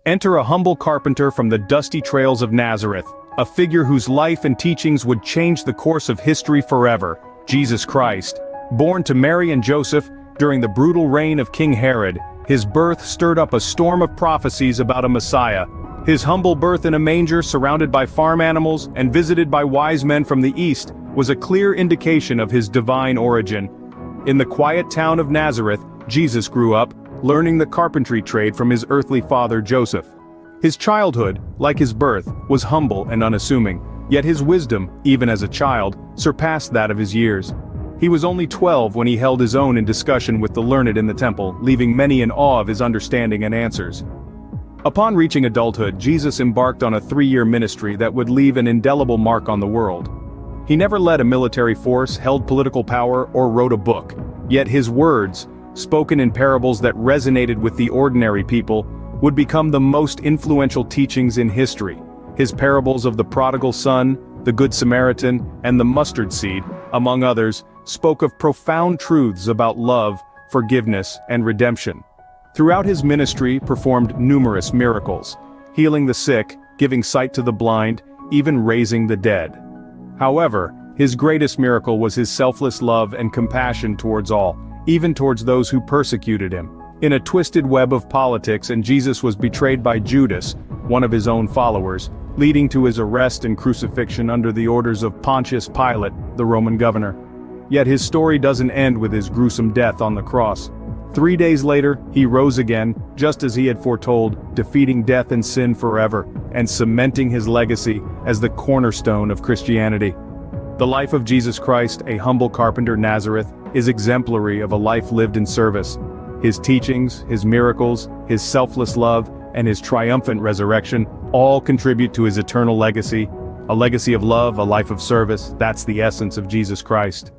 Enter a humble carpenter from the dusty trails of Nazareth, a figure whose life and teachings would change the course of history forever, Jesus Christ. Born to Mary and Joseph during the brutal reign of King Herod, his birth stirred up a storm of prophecies about a Messiah. His humble birth in a manger surrounded by farm animals and visited by wise men from the east was a clear indication of his divine origin. In the quiet town of Nazareth, Jesus grew up, learning the carpentry trade from his earthly father Joseph. His childhood, like his birth, was humble and unassuming, yet his wisdom, even as a child, surpassed that of his years. He was only 12 when he held his own in discussion with the learned in the temple, leaving many in awe of his understanding and answers. Upon reaching adulthood, Jesus embarked on a 3-year ministry that would leave an indelible mark on the world. He never led a military force, held political power, or wrote a book, yet his words, spoken in parables that resonated with the ordinary people, would become the most influential teachings in history. His parables of the prodigal son, the Good Samaritan, and the mustard seed, among others, spoke of profound truths about love, forgiveness, and redemption. Throughout his ministry, performed numerous miracles, healing the sick, giving sight to the blind, even raising the dead. However, his greatest miracle was his selfless love and compassion towards all, even towards those who persecuted him. In a twisted web of politics, and Jesus was betrayed by Judas, one of his own followers, leading to his arrest and crucifixion under the orders of Pontius Pilate, the Roman governor. Yet his story doesn't end with his gruesome death on the cross. 3 days later, he rose again, just as he had foretold, defeating death and sin forever, and cementing his legacy as the cornerstone of Christianity. The life of Jesus Christ, a humble carpenter Nazareth, is exemplary of a life lived in service. His teachings, his miracles, his selfless love, and his triumphant resurrection all contribute to his eternal legacy. A legacy of love, a life of service, that's the essence of Jesus Christ.